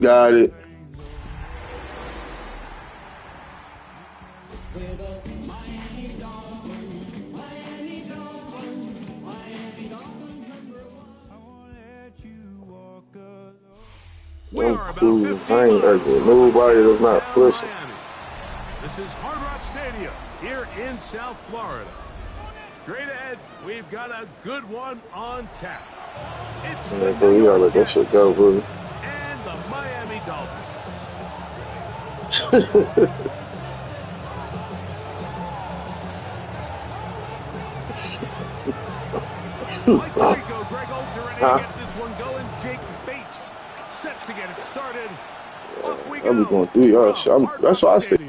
Got it. I'm cool. I ain't arguing nobody that's not pushing. This is Hard Rock Stadium here in South Florida. Straight ahead, we've got a good one on tap. It's the New York That shit go, bro. And the Miami Dolphins. Mike Tirico, Greg Olds are ready to get this one going. Jake Bates set to get it started. Off we go. I'll be going 3 yards. That's what I said.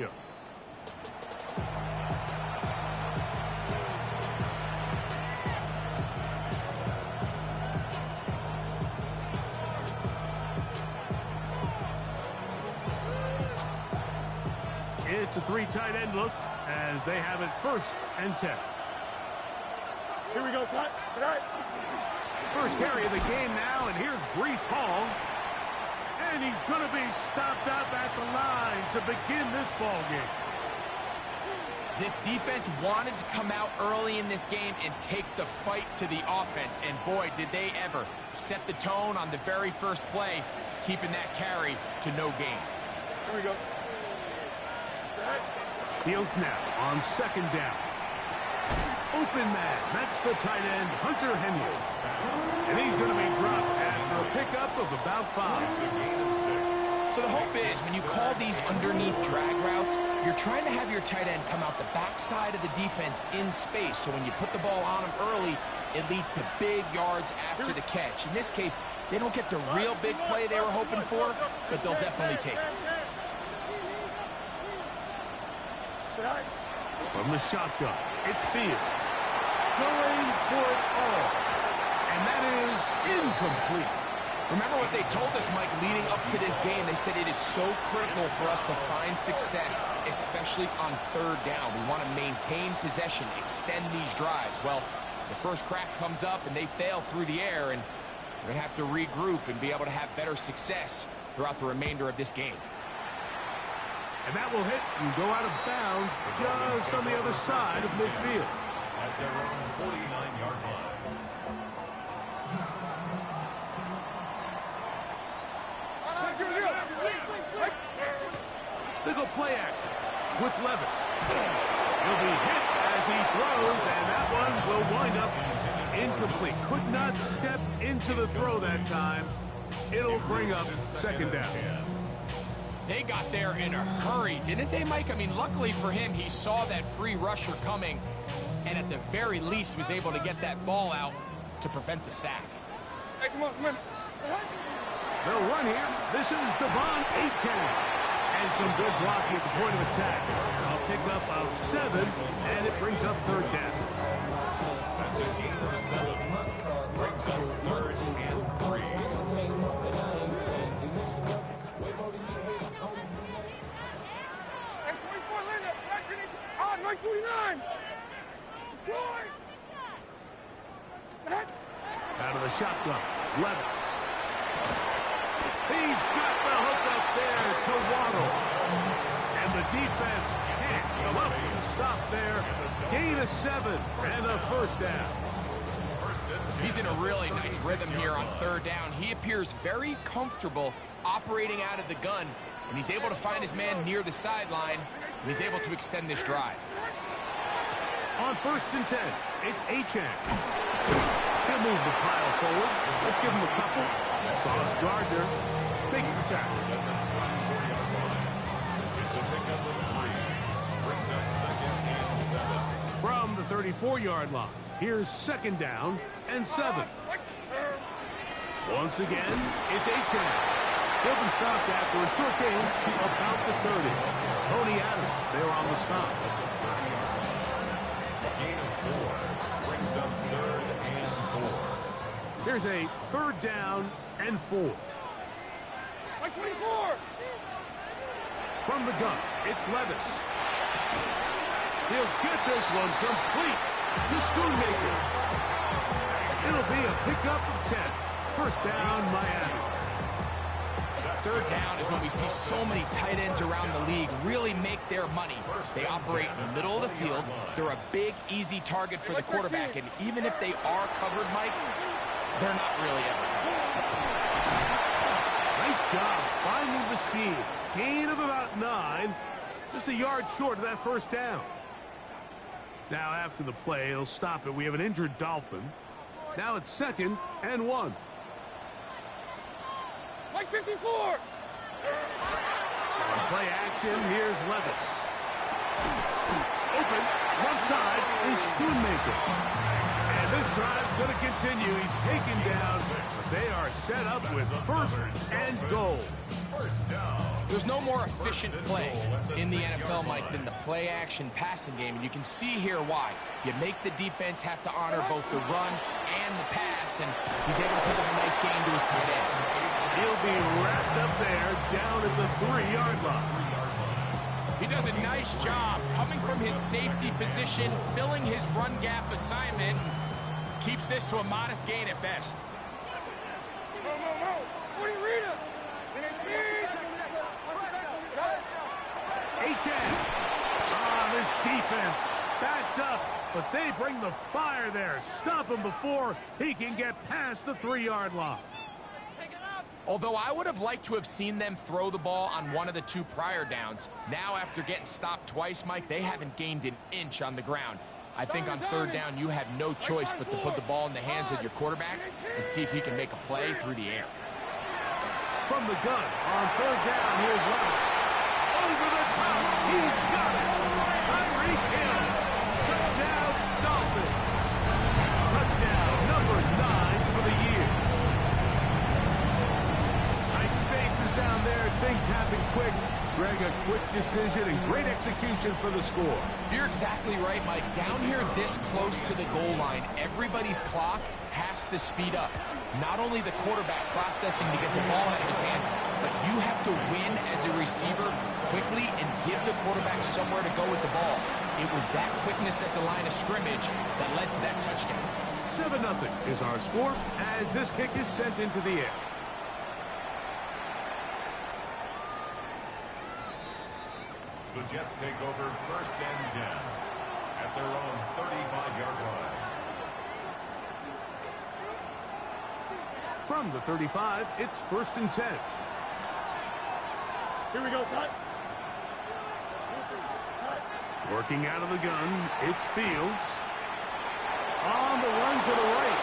It's a 3 tight end look as they have it 1st and 10. Here we go, Slot. First carry of the game now, and here's Breece Hall. And he's going to be stopped up at the line to begin this ball game. This defense wanted to come out early in this game and take the fight to the offense. And boy, did they ever set the tone on the very first play, keeping that carry to no gain. Here we go. Fields now on 2nd down. Open man. That's the tight end, Hunter Henry. And he's going to be dropped after a pickup of about 5. It's a gain of 6. So the hope is when you call these underneath drag routes, you're trying to have your tight end come out the backside of the defense in space. So when you put the ball on him early, it leads to big yards after the catch. In this case, they don't get the real big play they were hoping for, but they'll definitely take it. From the shotgun, it's Fields. Going for it all. And that is incomplete. Remember what they told us, Mike, leading up to this game. They said it is so critical for us to find success, especially on 3rd down. We want to maintain possession, extend these drives. Well, the first crack comes up and they fail through the air, and we're going to have to regroup and be able to have better success throughout the remainder of this game. And that will hit and go out of bounds just on the other side of midfield. At their own 49-yard line. They go play action with Levis. He'll be hit as he throws, and that one will wind up incomplete. Could not step into the throw that time. It'll bring up 2nd down. They got there in a hurry, didn't they, Mike? I mean, luckily for him, he saw that free rusher coming, and at the very least was able to get that ball out to prevent the sack. Hey, come on, come on. They'll run here. This is Devon Achane. And some good blocking at the point of attack. I'll pick up about 7, and it brings up 3rd down. That's a gain of 7. Brings up 3rd and 3. Out of the shotgun, Levis. He's got the hook up there to Waddle. And the defense can't come up and stop there. Gain of 7 and a 1st down. He's in a really nice rhythm here on 3rd down. He appears very comfortable operating out of the gun, and he's able to find his man near the sideline, and he's able to extend this drive. On 1st and 10, it's Achane. He'll move the pile forward. Let's give him a couple. Sauce Gardner makes the tackle. It's a pickup of 3. Brings up 2nd and 7. From the 34-yard line, here's 2nd down and 7. Once again, it's Achane. He'll be stopped after a short gain to about the 30. Tony Adams there on the stop. Gain of 4 brings up 3rd and 4. There's a 3rd down and 4. Like 24. From the gun, it's Levis. He'll get this one complete to Schoonmaker. It'll be a pickup of 10. 1st down, Miami. Third down is when we see so many tight ends around the league really make their money. They operate in the middle of the field. They're a big, easy target for the quarterback, and even if they are covered, Mike, they're not really ever covered. Nice job finding the seam. Gain of about 9. Just a yard short of that first down. Now after the play, he'll stop it. We have an injured Dolphin. Now it's 2nd and 1. Like 54. On play action, here's Levis. Open, left side is Schoonmaker. And this drive's going to continue. He's taken down, but they are set up with 1st and goal. There's no more efficient play in the NFL, Mike, than the play-action passing game, and you can see here why. You make the defense have to honor both the run and the pass, and he's able to pick up a nice gain to his tight end. He'll be wrapped up there down at the 3-yard line. He does a nice job coming from his safety position, filling his run gap assignment, keeps this to a modest gain at best. No. What do you read him? This defense backed up, but they bring the fire there. Stop him before he can get past the 3-yard line. Although I would have liked to have seen them throw the ball on one of the 2 prior downs, now after getting stopped twice, Mike, they haven't gained an inch on the ground. I think on 3rd down, you have no choice but to put the ball in the hands of your quarterback and see if he can make a play through the air. From the gun on 3rd down, here's Levis. Over the top, he's got it. Tyreek Hill. Touchdown, Dolphins. Touchdown number 9 for the year. Tight spaces down there. Things happen quick. Greg, a quick decision and great execution for the score. You're exactly right, Mike. Down here this close to the goal line, everybody's clock has to speed up. Not only the quarterback processing to get the ball out of his hand, but you have to win as a receiver quickly and give the quarterback somewhere to go with the ball. It was that quickness at the line of scrimmage that led to that touchdown. 7-0 is our score as this kick is sent into the air. The Jets take over 1st and 10 at their own 35-yard line. From the 35, it's 1st and 10. Here we go, son. Working out of the gun, it's Fields. On the run to the right.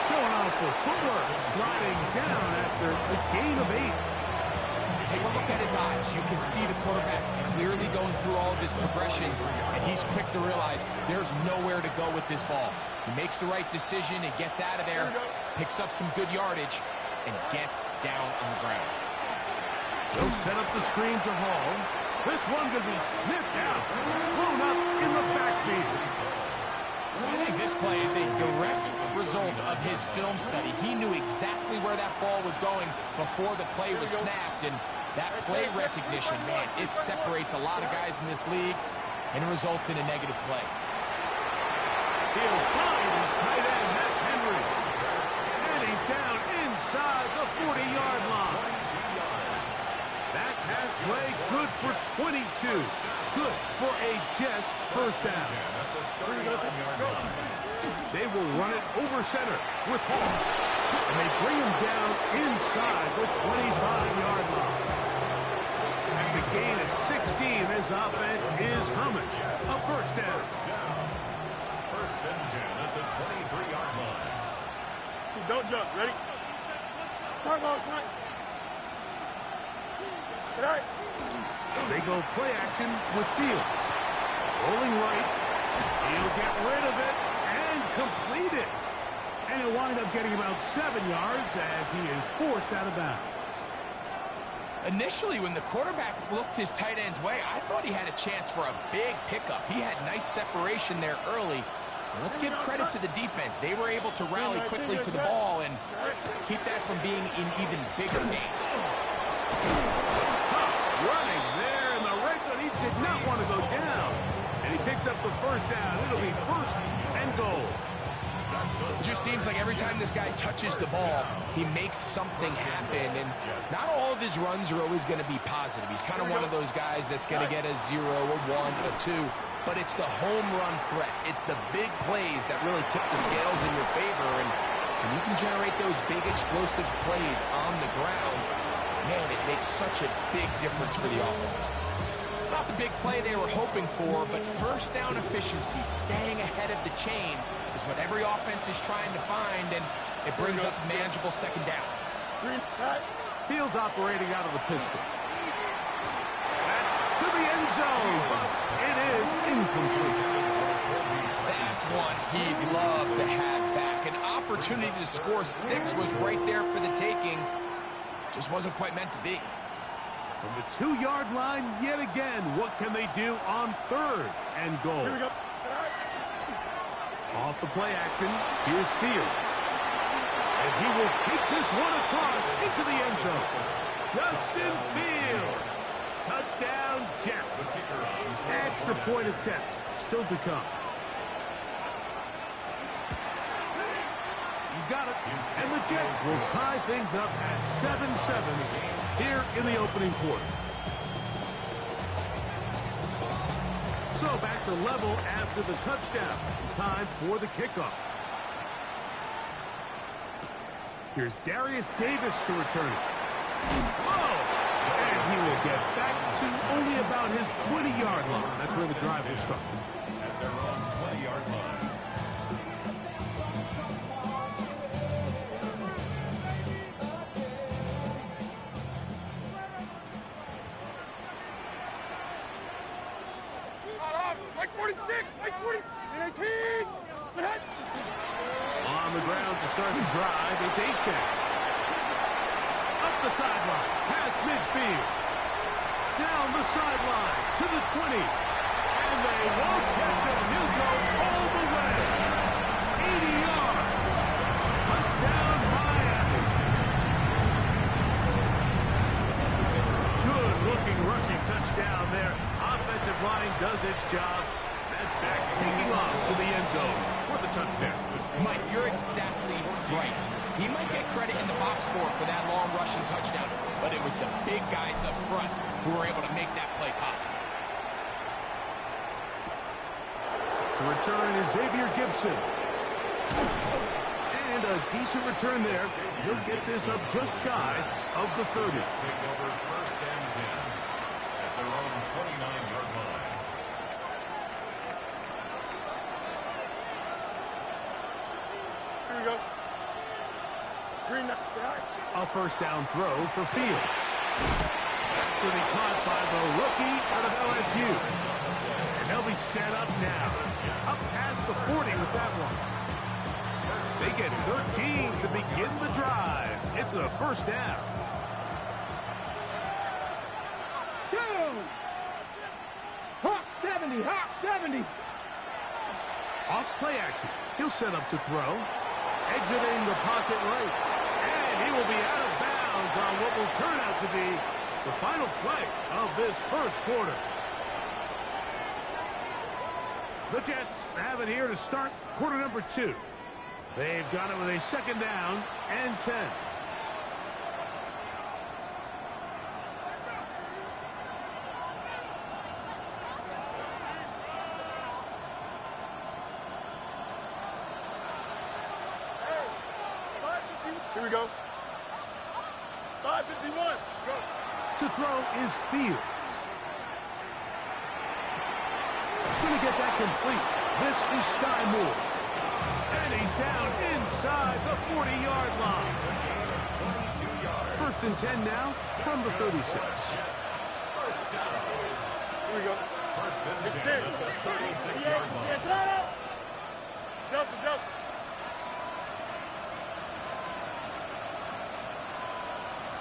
Showing off the footwork. Sliding down after a gain of 8. Take a look at his eyes. You can see the quarterback clearly going through all of his progressions, and he's quick to realize there's nowhere to go with this ball. He makes the right decision and gets out of there, picks up some good yardage, and gets down on the ground. They'll set up the screen to Hall. This one could be sniffed out. Blown up in the backfield. I think this play is a direct result of his film study. He knew exactly where that ball was going before the play was snapped, and that play recognition, man, it separates a lot of guys in this league, and it results in a negative play. He'll find his tight end. That's Henry. And he's down inside the 40-yard line. That pass play good for 22. Good for a Jets 1st down. They will run it over center with Hall. And they bring him down inside the 25-yard line. That's a gain of 16. This offense is humming. A 1st down. 1st and 10 at the 23-yard line. Don't jump. Ready? Turn on, son. All right. They go play action with Fields. Rolling right. He'll get rid of it and complete it. And he'll wind up getting about 7 yards as he is forced out of bounds. Initially, when the quarterback looked his tight end's way, I thought he had a chance for a big pickup. He had nice separation there early. And let's give credit to the defense. They were able to rally quickly to the ball and keep that from being an even bigger game. Running there in the red zone. He did not want to go down. And he picks up the 1st down. It'll be 1st and goal. It just seems like every time this guy touches the ball, he makes something happen. And not all of his runs are always going to be positive. He's kind of one of those guys that's going to get a 0, a 1, a 2. But it's the home run threat. It's the big plays that really tip the scales in your favor. And when you can generate those big explosive plays on the ground, man, it makes such a big difference for the offense. It's not the big play they were hoping for, but first down efficiency, staying ahead of the chains, is what every offense is trying to find, and it brings up manageable second down. Fields operating out of the pistol. That's to the end zone, but it is incomplete. That's one he'd love to have back. An opportunity to score 6 was right there for the taking. Just wasn't quite meant to be. From the 2-yard line, yet again, what can they do on 3rd and goal? Here we go. Off the play action, here's Fields. And he will take this one across into the end zone. Justin Fields. Touchdown, Jets. Extra point attempt, still to come. He's got it. And the Jets will tie things up at 7-7 here in the opening quarter. So back to level after the touchdown. Time for the kickoff. Here's Darius Davis to return it. Whoa! And he will get back to only about his 20-yard line. That's where the drive will start. At their own 20-yard line. On the ground to start the drive, it's A-Check. Up the sideline, past midfield. Down the sideline to the 20. And they won't catch him. He'll go all the way. 80 yards. Touchdown, Miami. Good-looking rushing touchdown there. Offensive line does its job. And back taking off to the end zone for the touchdown. Mike, you're exactly right. He might get credit in the box score for that long rushing touchdown, but it was the big guys up front who were able to make that play possible. To return is Xavier Gibson. And a decent return there. He'll get this up just shy of the 30. Take over 1st and 10 at their own 29-yard line. Here we go. Green. A first down throw for Fields. That's going to be caught by the rookie out of LSU. And they'll be set up now. Up past the 40 with that one. They get 13 to begin the drive. It's a first down. Hawk 70, Hawk 70. Off play action. He'll set up to throw. Exiting the pocket right. And he will be out of bounds on what will turn out to be the final play of this first quarter. The Jets have it here to start quarter number 2. They've got it with a second down and 10. Here we go. 5:51. Go. To throw is Fields. Going to get that complete. This is Sky Moore. And he's down inside the 40-yard line. 22 yards. First and 10 now from the 36. First down. Here we go. First and 10 Extend. at the 36-yard line. Yes, Delta, Delta.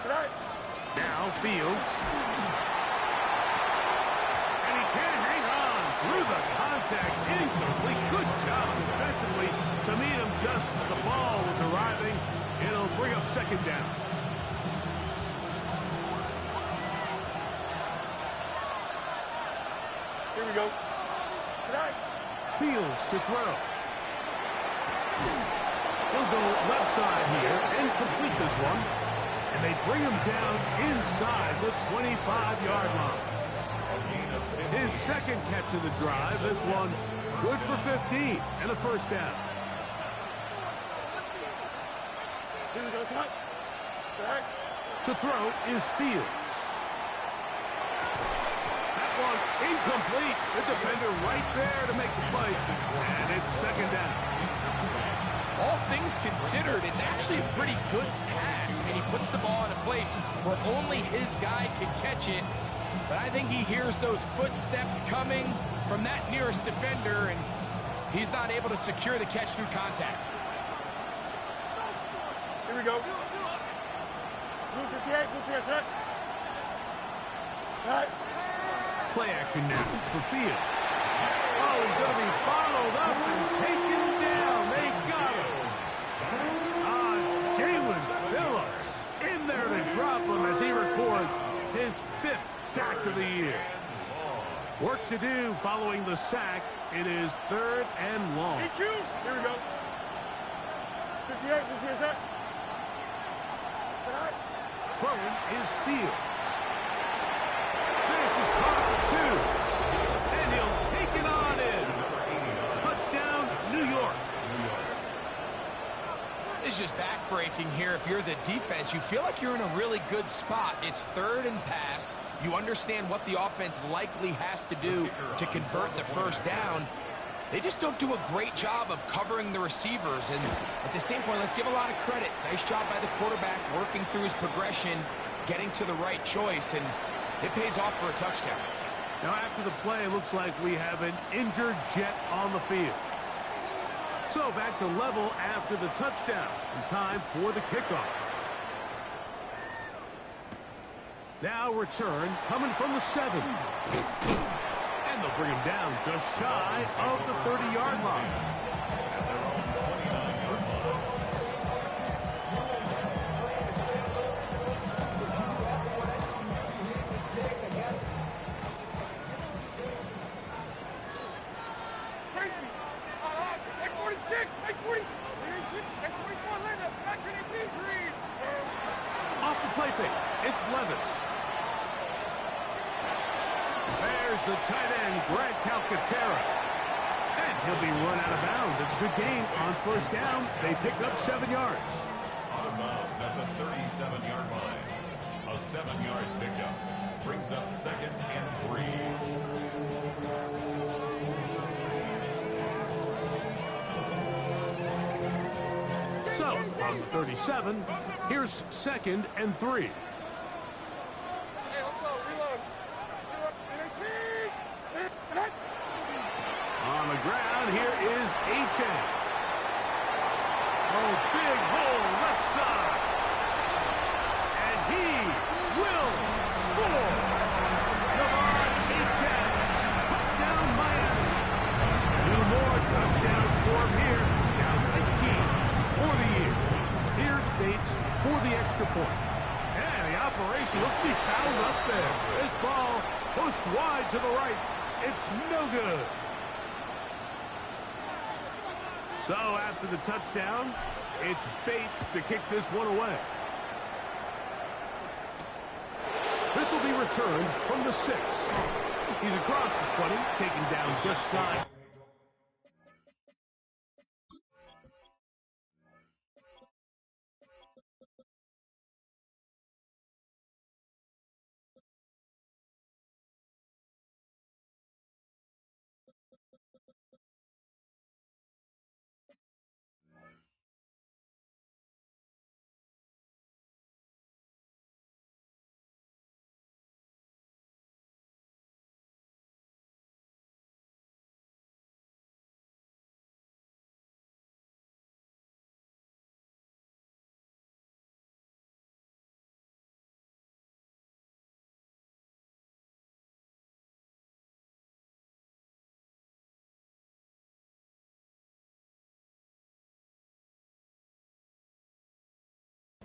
Right. Now Fields. And he can't hang on through the contact. Incomplete. Good job defensively to meet him just as the ball was arriving. It'll bring up second down. Here we go. Right. Fields to throw. He'll go left side here and complete this one. And they bring him down inside the 25-yard line. His second catch of the drive. This one good for 15 and a first down. Here we go, Scott. Back. To throw is Fields. That one incomplete. The defender right there to make the play. And it's second down. All things considered, it's actually a pretty good pass. I mean, he puts the ball in a place where only his guy can catch it. But I think he hears those footsteps coming from that nearest defender, and he's not able to secure the catch through contact. Here we go. Blue 58, blue 58, set. Right. Play action now for Fields. Oh, he's going to be followed up and taken down. They got him. Jalen Phillips in there to drop him as he records his 5th sack of the year. Work to do following the sack. It is 3rd and long. EQ. Here we go. 58, blue 58, set. Set. Throwing is Fields. This is caught 2. And he'll take it on in. Touchdown, New York. It's just back-breaking here. If you're the defense, you feel like you're in a really good spot. It's 3rd and pass. You understand what the offense likely has to do to convert the first down. They just don't do a great job of covering the receivers. And at the same point, let's give a lot of credit. Nice job by the quarterback working through his progression, getting to the right choice, and it pays off for a touchdown. Now after the play, it looks like we have an injured Jet on the field. So back to level after the touchdown. And time for the kickoff. Now return coming from the 7. And they'll bring him down just shy of the 30-yard line. Off the play fake, it's Levis. There's the tight end, Greg Calcaterra. And he'll be run out of bounds. It's a good gain on first down. They picked up 7 yards. Out of bounds at the 37-yard line. A 7-yard pickup brings up 2nd and 3. So, from the 37, here's 2nd and 3. On the ground, here is H.A. Oh, big hole, left side. And he will score. Navarre H.A. Touchdown, Miami. 2 more touchdowns for him here. Now 19 for the year. Here's Bates for the extra point. And the operation looks to be fouled up there. This ball pushed wide to the right. It's no good. So after the touchdown, it's Bates to kick this one away. This will be returned from the 6. He's across the 20, taken down just shy.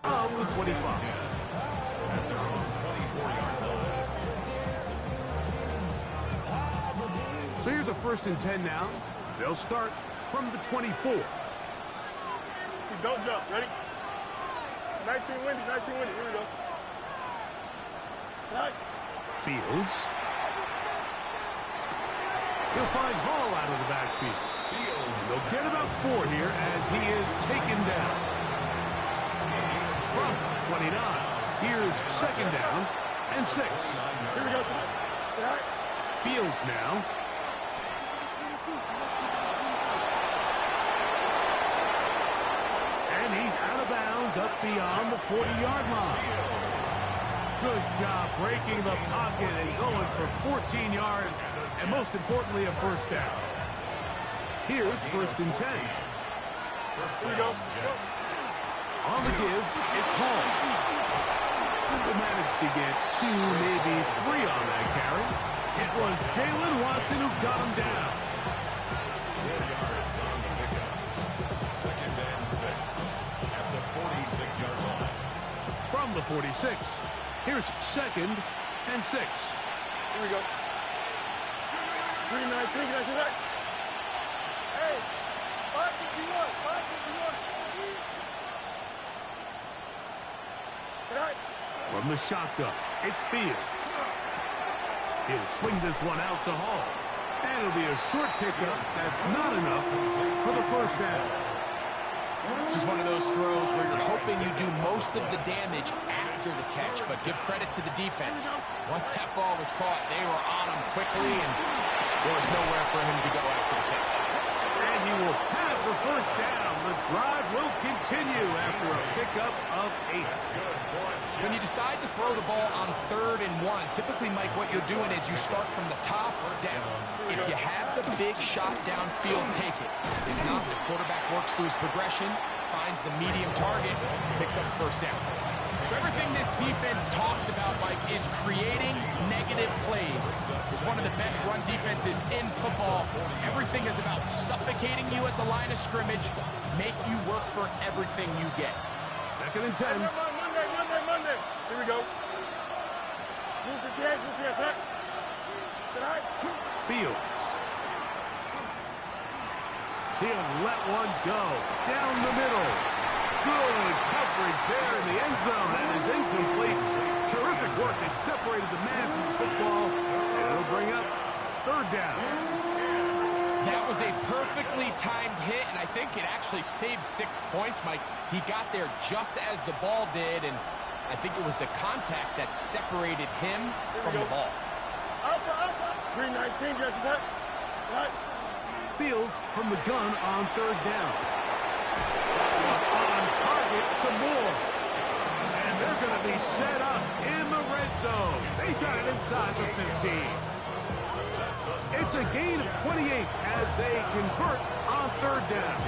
Of the 25. So here's a 1st and 10 now. They'll start from the 24. don't jump. Ready? 19 windy, 19 windy. Here we go. Right. Fields. He'll find Hall out of the backfield. They'll get about 4 here as he is taken down. From 29, here's second down and 6. Here we go. Right. Fields now. And he's out of bounds up beyond the 40-yard line. Good job breaking the pocket and going for 14 yards, and most importantly, a first down. Here's first and 10. Here we go. On the give, it's Hall. They managed to get 2, maybe 3 on that carry. It was Jalen Watson who got him down. 4 yards on the pickup. Second and 6 at the 46-yard line. From the 46, here's second and 6. Here we go. 3-19, can I see that? Hey, 551, 551. Right. From the shotgun, it's Fields. He'll swing this one out to Hall. And it'll be a short pickup. That's not enough for the first down. This is one of those throws where you're hoping you do most of the damage after the catch, but give credit to the defense. Once that ball was caught, they were on him quickly, and there was nowhere for him to go after the catch. And he will have the first down. The drive will continue after a pickup of 8. When you decide to throw the ball on 3rd and 1, typically, Mike, what you're doing is you start from the top down. If you have the big shot downfield, take it. If not, the quarterback works through his progression, finds the medium target, picks up the first down. So everything this defense talks about, Mike, is creating negative plays. It's one of the best run defenses in football. Everything is about suffocating you at the line of scrimmage, make you work for everything you get. Second and 10. Monday. Here we go. Move your gas, right? Tonight. Fields. He'll let one go. Down the middle. Good coverage there in the end zone. That is incomplete. Terrific work. They separated the man from the football. And it'll bring up 3rd down. That was a perfectly timed hit, and I think it actually saved 6 points, Mike. He got there just as the ball did, and I think it was the contact that separated him from the ball. Alpha. 3-19, guys, is that? Right. Fields from the gun on 3rd down. On target to Moore. And they're going to be set up in the red zone. They got it inside the 15. It's a gain of 28 as they convert on 3rd down.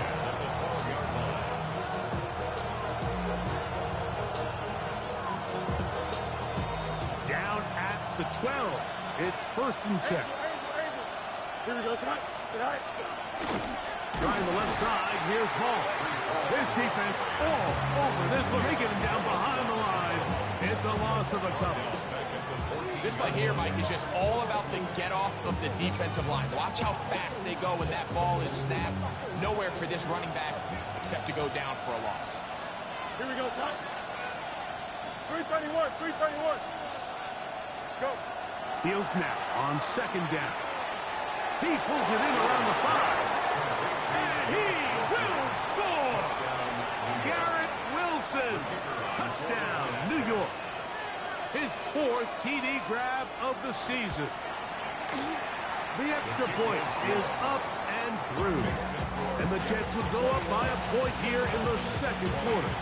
Down at the 12. It's first and 10. Here we go, tonight. Trying the left side, here's Hall. This defense all over this one. They get him down behind the line. It's a loss of a couple. This play here, Mike, is just all about the get-off of the defensive line. Watch how fast they go when that ball is snapped. Nowhere for this running back except to go down for a loss. Here we go, son. 331. Go. Fields now on 2nd down. He pulls it in around the 5. And he will score! Garrett Wilson. Touchdown, New York. His 4th TD grab of the season. The extra point is up and through. And the Jets will go up by a point here in the 2nd quarter.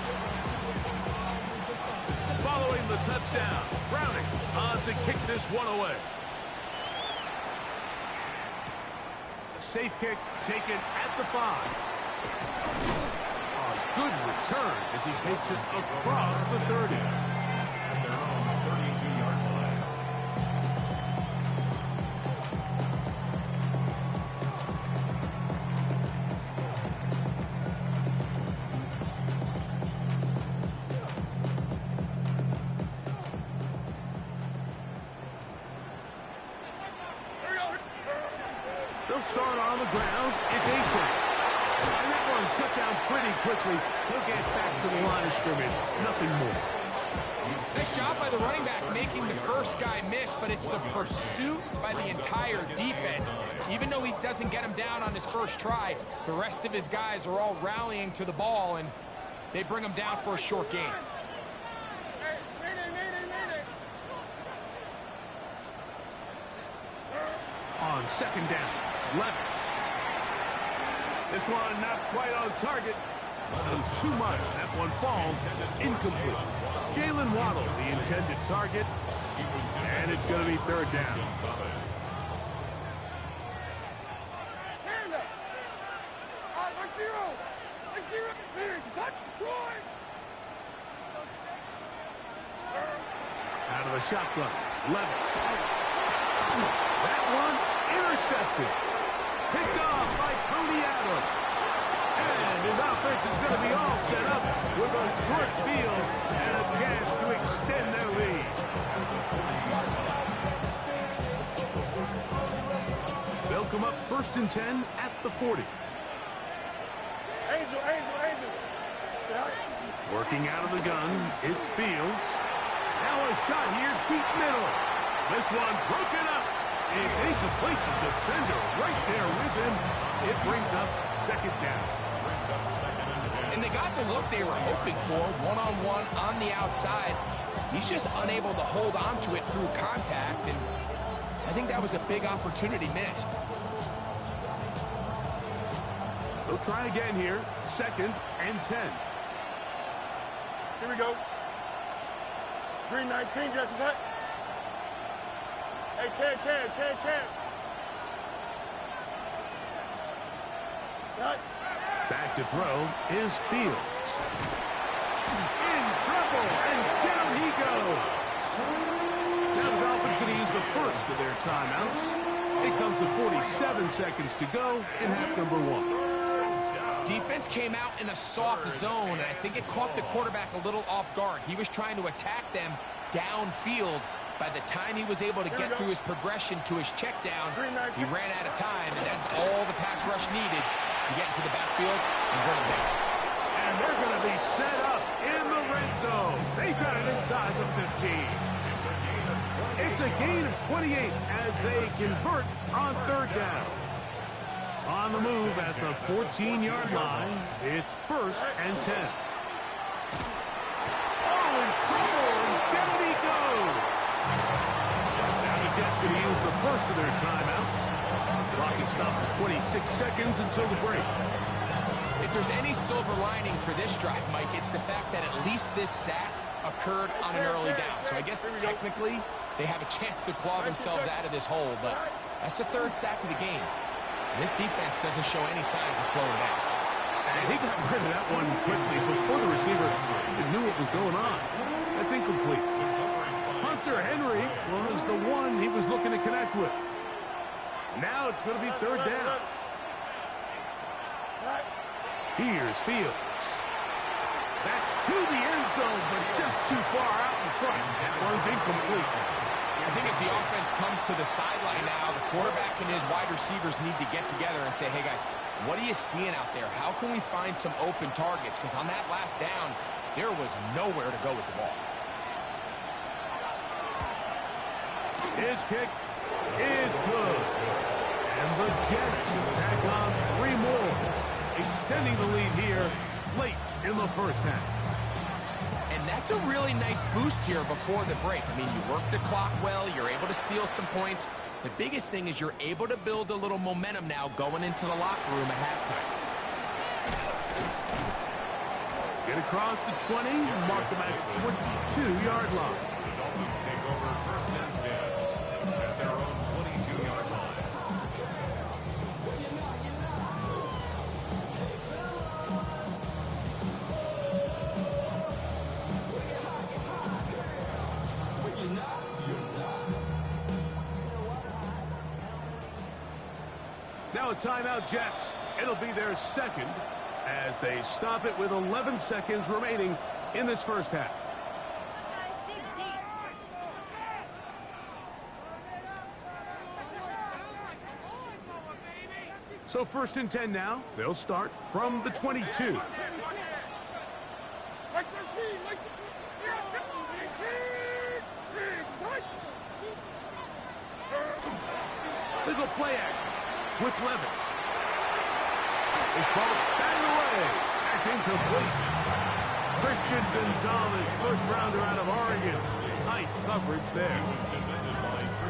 Following the touchdown, Browning on to kick this one away. A safe kick taken at the 5. A good return as he takes it across the 30. At their own 32-yard line. They'll start on the ground. It's A-Chain. And that one shut down pretty quickly. He'll get back to the line of scrimmage. Nothing more. Nice job by the running back making the first guy miss, but it's the pursuit by the entire defense. Even though he doesn't get him down on his first try, the rest of his guys are all rallying to the ball, and they bring him down for a short gain. On second down, Levis. This one not quite on target. Too much. That one falls incomplete. Jalen Waddle, the intended target, and it's going to be third down. Out of the shotgun, Levis. That one intercepted. Picked off by Tony Adams. And his offense is going to be all set up with a short field and a chance to extend their lead. They'll come up 1st and 10 at the 40. Angel. Working out of the gun, it's Fields. Now a shot here, deep middle. This one broken up. It's incomplete. The defender right there with him. It brings up second down. And they got the look they were hoping for, one-on-one on the outside. He's just unable to hold on to it through contact, and I think that was a big opportunity missed. They'll try again here, 2nd and 10. Here we go. Green 19, Justin Cut. Hey, can. Cut. Back to throw is Fields. In trouble, and down he goes. Now the Dolphins going to use the first of their timeouts. It comes to 47 seconds to go in half number 1. Defense came out in a soft zone, and I think it caught the quarterback a little off guard. He was trying to attack them downfield. By the time he was able to get through his progression to his check down, he ran out of time, and that's all the pass rush needed to get into the backfield and bring him down. And they're going to be set up in the red zone. They've got it inside the 15. It's a gain of 28 as they convert on 3rd down. On the move at the 14-yard line, it's 1st and 10. Oh, in trouble, and down he goes. Now the Jets going to use the first of their timeouts. The clock is stopped at 26 seconds until the break. If there's any silver lining for this drive, Mike, it's the fact that at least this sack occurred on an early down. So I guess technically they have a chance to claw themselves out of this hole, but that's the 3rd sack of the game. This defense doesn't show any signs of slowing down. And he got rid of that one quickly before the receiver knew what was going on. That's incomplete. Hunter Henry was the one he was looking to connect with. Now it's going to be 3rd down. Here's Fields. That's to the end zone, but just too far out in front. That one's incomplete. I think as the offense comes to the sideline now, the quarterback and his wide receivers need to get together and say, hey, guys, what are you seeing out there? How can we find some open targets? Because on that last down, there was nowhere to go with the ball. His kick is good. And the Jets tack on 3 more, extending the lead here late in the first half. And that's a really nice boost here before the break. I mean, you work the clock well. You're able to steal some points. The biggest thing is you're able to build a little momentum now going into the locker room at halftime. Get across the 20, mark them at 22-yard line. The Dolphins take over 1st and 10 at their own 22-yard line. Now a timeout, Jets. It'll be their 2nd as they stop it with 11 seconds remaining in this first half. So 1st and 10 now. They'll start from the 22. Like 13, like 18. Little play action with Levis. His ball batted away. That's incomplete. Christian Gonzalez, first rounder out of Oregon. Tight coverage there.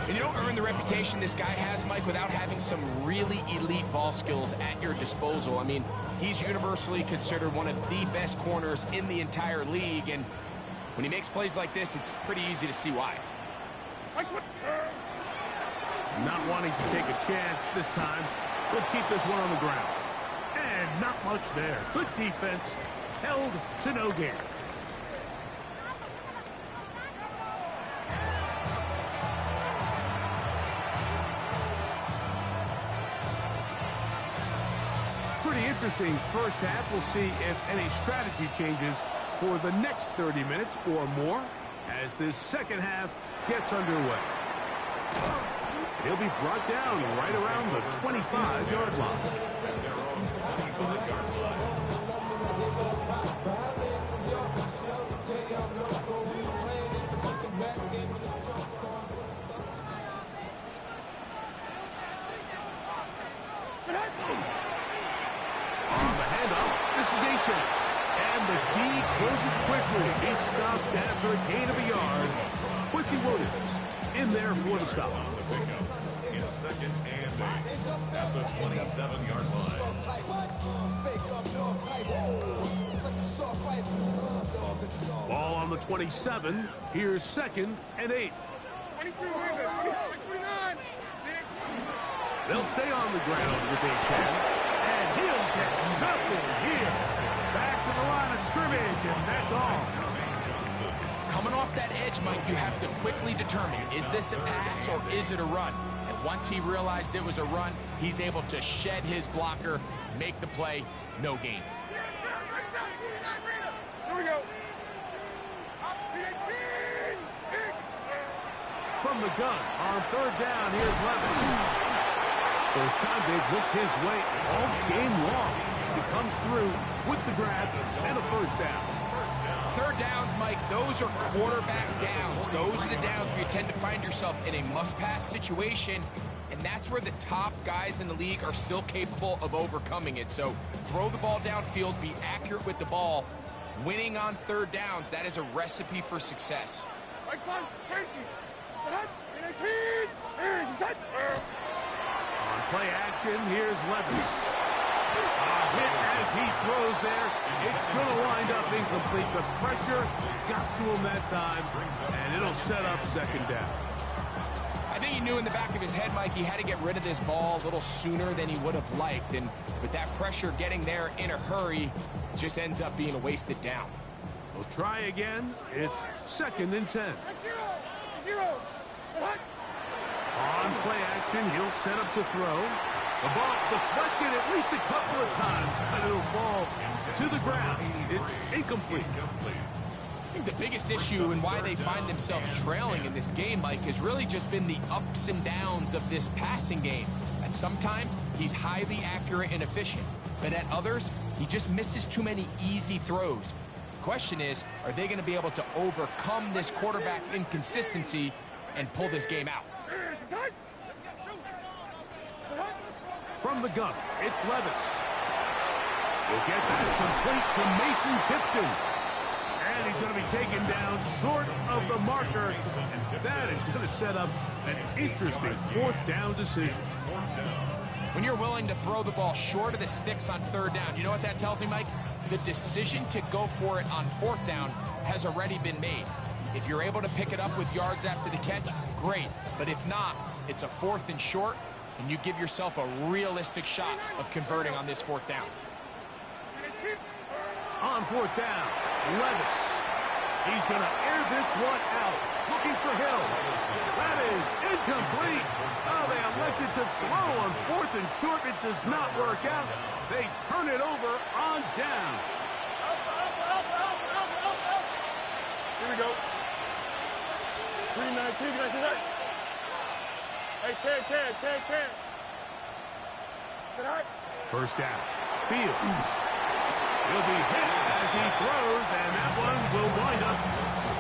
And you don't earn the reputation this guy has, Mike, without having some really elite ball skills at your disposal. I mean, he's universally considered one of the best corners in the entire league, and when he makes plays like this, it's pretty easy to see why. Not wanting to take a chance this time. We'll keep this one on the ground. And not much there. Good defense. Held to no gain. Pretty interesting first half. We'll see if any strategy changes for the next 30 minutes or more as this second half gets underway. He'll be brought down right around the 25-yard line. On the handoff, this is H.A. And the D closes quickly. He's stopped after a gain of a yard. Quincy Williams in there for the stop. It's 2nd and 8 at the 27-yard line. Ball on the 27. Here's 2nd and 8. 22, 29. They'll stay on the ground with H.A. And he'll get nothing here. Back to the line of scrimmage, and that's all. Coming off that edge, Mike, you have to quickly determine, is this a pass or is it a run? And once he realized it was a run, he's able to shed his blocker, make the play, no gain. Here we go. From the gun, on 3rd down, here's Levis. First time they've looked his way all game long. He comes through with the grab and a 1st down. 3rd downs, Mike, those are quarterback downs. Those are the downs where you tend to find yourself in a must-pass situation, and that's where the top guys in the league are still capable of overcoming it. So throw the ball downfield, be accurate with the ball. Winning on 3rd downs, that is a recipe for success. On play action, here's Levis. A hit as he throws there. It's going to wind up incomplete. The pressure got to him that time, and it'll set up 2nd down. I think he knew in the back of his head, Mike, he had to get rid of this ball a little sooner than he would have liked. And with that pressure getting there in a hurry, it just ends up being a wasted down. We'll try again. It's 2nd and 10. On play action, he'll set up to throw. The ball deflected at least a couple of times, but it'll fall to the ground. It's incomplete. I think the biggest issue and why they find themselves trailing in this game, Mike, has really just been the ups and downs of this passing game. At sometimes, he's highly accurate and efficient, but at others, he just misses too many easy throws. The question is, are they going to be able to overcome this quarterback inconsistency and pull this game out? From the gun, it's Levis. We'll get that complete to Mason Tipton. And he's going to be taken down short of the marker. And that is going to set up an interesting 4th down decision. When you're willing to throw the ball short of the sticks on 3rd down, you know what that tells me, Mike? The decision to go for it on 4th down has already been made. If you're able to pick it up with yards after the catch, great. But if not, it's a 4th and short, and you give yourself a realistic shot of converting on this 4th down. On 4th down, Levis. He's going to air this one out, looking for Hill. That is incomplete. Oh, they elected to throw on 4th and short. It does not work out. They turn it over on down. Here we go. 319, can I see that? Hey, 10. First down. Fields. He'll be hit as he throws, and that one will wind up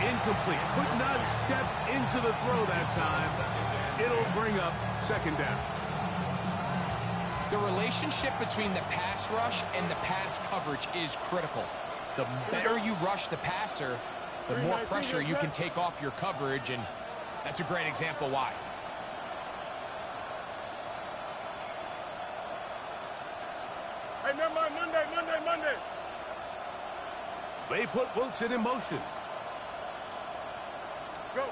incomplete. Could not step into the throw that time. It'll bring up second down. The relationship between the pass rush and the pass coverage is critical. The better you rush the passer, the more pressure you can take off your coverage, and that's a great example why. Hey, never mind, Monday. They put Wilson in motion. Go.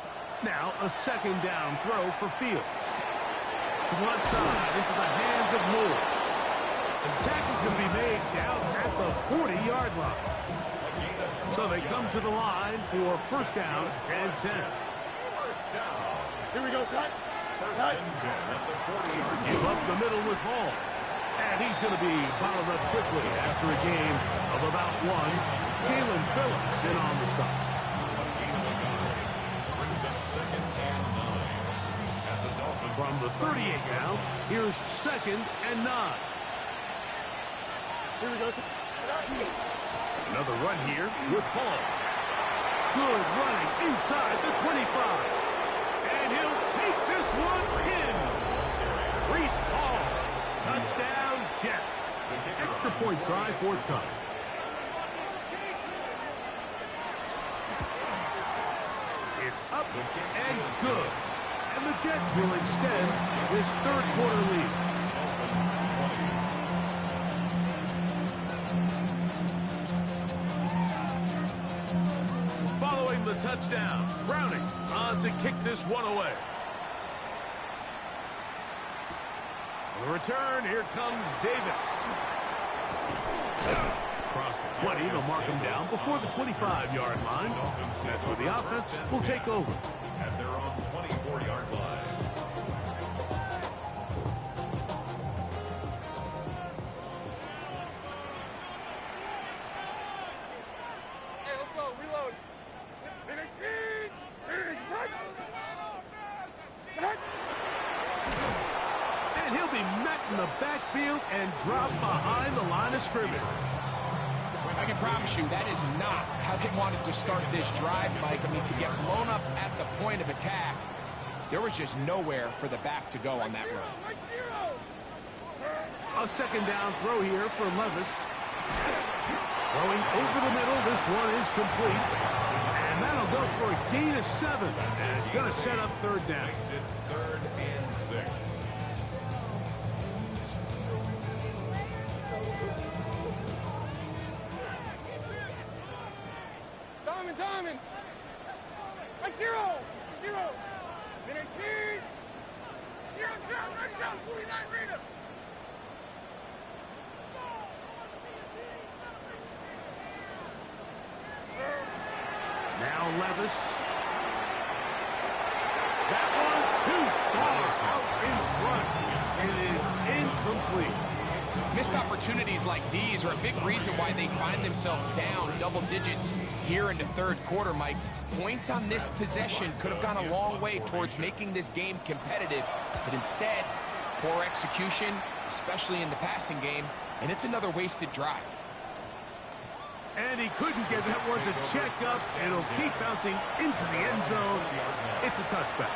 Now a second down throw for Fields. To one side, into the hands of Moore. The tackle can be made down at the 40-yard line. So they come to the line for first down and 10. Here we go, Scott. First and 10 at the 40-yard line. Give up the middle with Hall. And he's going to be bottled up quickly after a game of about one. Jalen Phillips in on the stop. Brings up second and 9 at the Dolphins. From the 38 now, here's second and 9. Here we go. Another run here with Hall. Good running inside the 25. And he'll take this one in. Brees Hall. Touchdown, Jets. Extra point try forthcoming. It's up and good. And the Jets will extend this third quarter lead. Following the touchdown, Browning on to kick this one away. On the return, here comes Davis. Across the 20, they'll mark him down before the 25-yard line. That's where the offense will take over. At their own 24-yard line. Hey, let's go. Reload. And he'll be met in the backfield and dropped behind the line of scrimmage. I can promise you that is not how they wanted to start this drive, Mike. I mean, to get blown up at the point of attack, there was just nowhere for the back to go on that run. A second down throw here for Levis. Throwing over the middle, this one is complete. And that'll go for a gain of 7. And it's going to set up third down. Makes it third and 6. Diamond. Like zero. Then 18. Zero. Let's go. 49 Rita. Now Levis. That one too far out in front. It is incomplete. Missed opportunities like these are a big reason why they find themselves down double digits here in the third quarter, Mike. Points on this possession could have gone a long way towards making this game competitive, but instead, poor execution, especially in the passing game, and it's another wasted drive. And he couldn't get that one to check up, and it'll keep bouncing into the end zone. It's a touchback.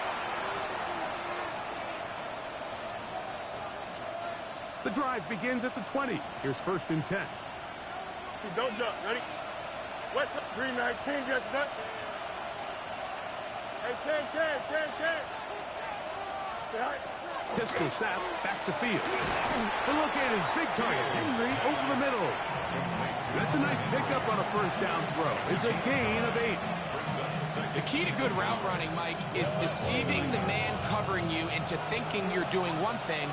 The drive begins at the 20. Here's first and 10. Don't jump. Ready? West 319. Get that. Hey, 10. Pistol snap back to field. The look at his big target, Henry, over the middle. That's a nice pickup on a first down throw. It's a gain of 8. The key to good route running, Mike, is deceiving the man covering you into thinking you're doing one thing,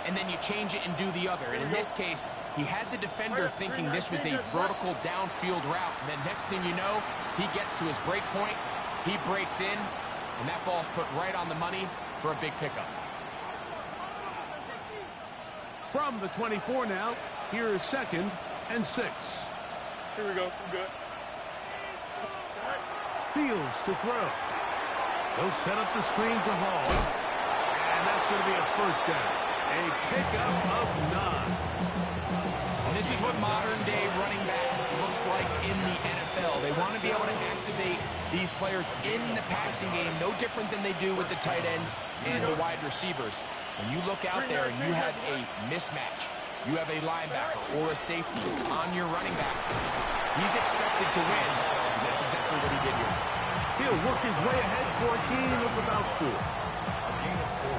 and then you change it and do the other. And in this case, he had the defender thinking this was a vertical downfield route. And then next thing you know, he gets to his break point, he breaks in, and that ball's put right on the money for a big pickup. From the 24 now, here is second and 6. Here we go. We're good. Fields to throw. He'll set up the screen to Hall. And that's going to be a first down. A pickup of 9. And this is what modern-day running back looks like in the NFL. They want to be able to activate these players in the passing game, no different than they do with the tight ends and the wide receivers. When you look out there and you have a mismatch, you have a linebacker or a safety on your running back, he's expected to win. And that's exactly what he did here. He'll work his way ahead for a gain of about 4.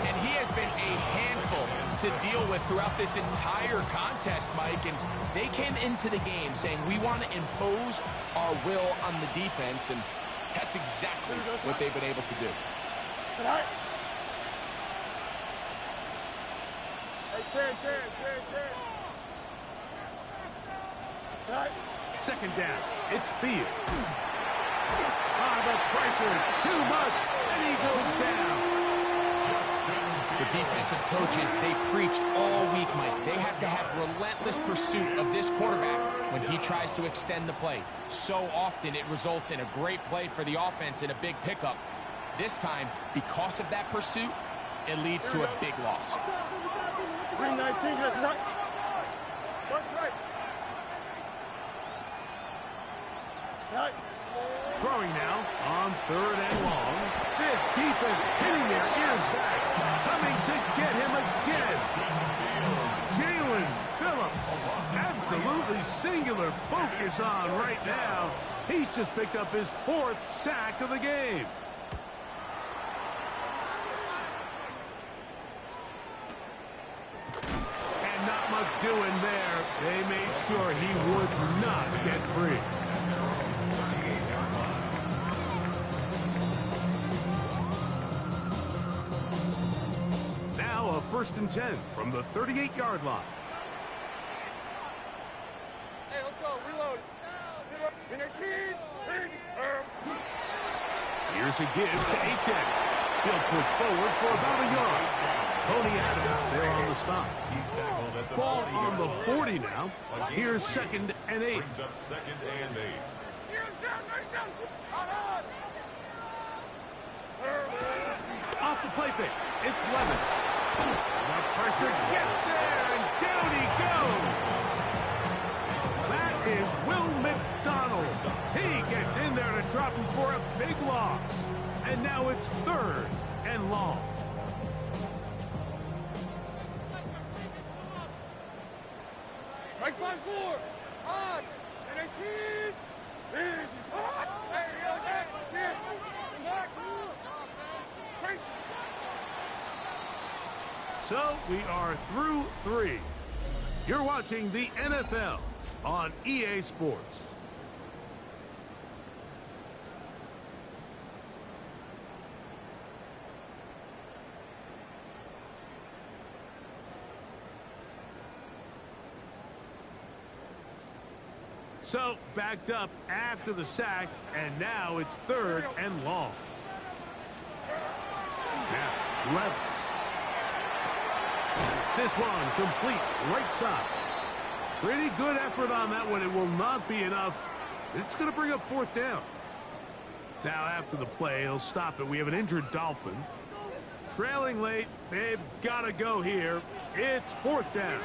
And he has been a handful to deal with throughout this entire contest, Mike. And they came into the game saying, we want to impose our will on the defense. And that's exactly what they've been able to do. Second down. It's Field. The pressure. Too much. And he goes down. The defensive coaches, they preached all week, Mike. They have to have relentless pursuit of this quarterback when he tries to extend the play. So often it results in a great play for the offense and a big pickup. This time, because of that pursuit, it leads to a big loss. 319, right. Right. Throwing now on 3rd and long. This defense hitting their ears back. Coming to get him again. Jalen Phillips. Absolutely singular focus on right now. He's just picked up his 4th sack of the game. And not much doing there. They made sure he would not get free. Now a 1st and 10 from the 38-yard line. Hey, let's go. Reload. Here's a give to Achek. He'll push forward for about a yard. Tony Adams there on the stop. He's tackled at the Ball 40 on the line. 40 now. Here's 2nd and 8. Brings up 2nd and 8. Off the play fake. It's Levis. The pressure gets there, and down he goes. That is Will McDonald. He gets in there to drop him for a big loss. And now it's 3rd and long. Right 5-4. On. 18. Hey, So we are through 3. You're watching the NFL on EA Sports. So backed up after the sack, and now it's 3rd and long. Now Levis. This one complete right side. Pretty good effort on that one. It will not be enough. It's going to bring up 4th down. Now after the play, he'll stop it. We have an injured Dolphin. Trailing late. They've got to go here. It's 4th down.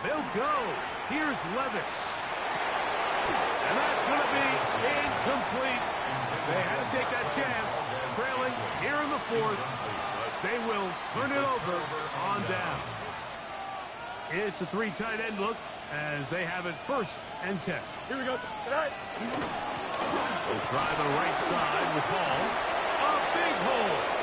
They'll go. Here's Levis. And that's going to be incomplete. They had to take that chance. Trailing here in the 4th. They will turn it over on down. It's a 3 tight end look as they have it 1st and 10. Here we go. Tonight. They'll try the right side with ball. A big hole.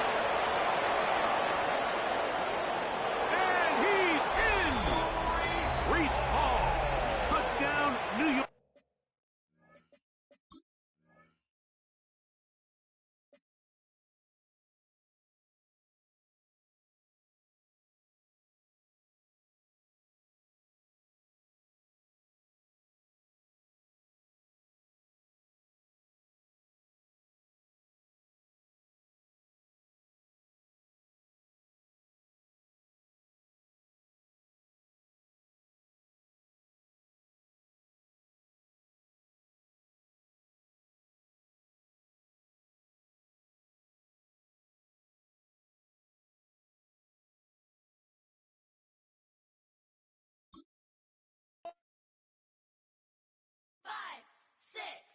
6.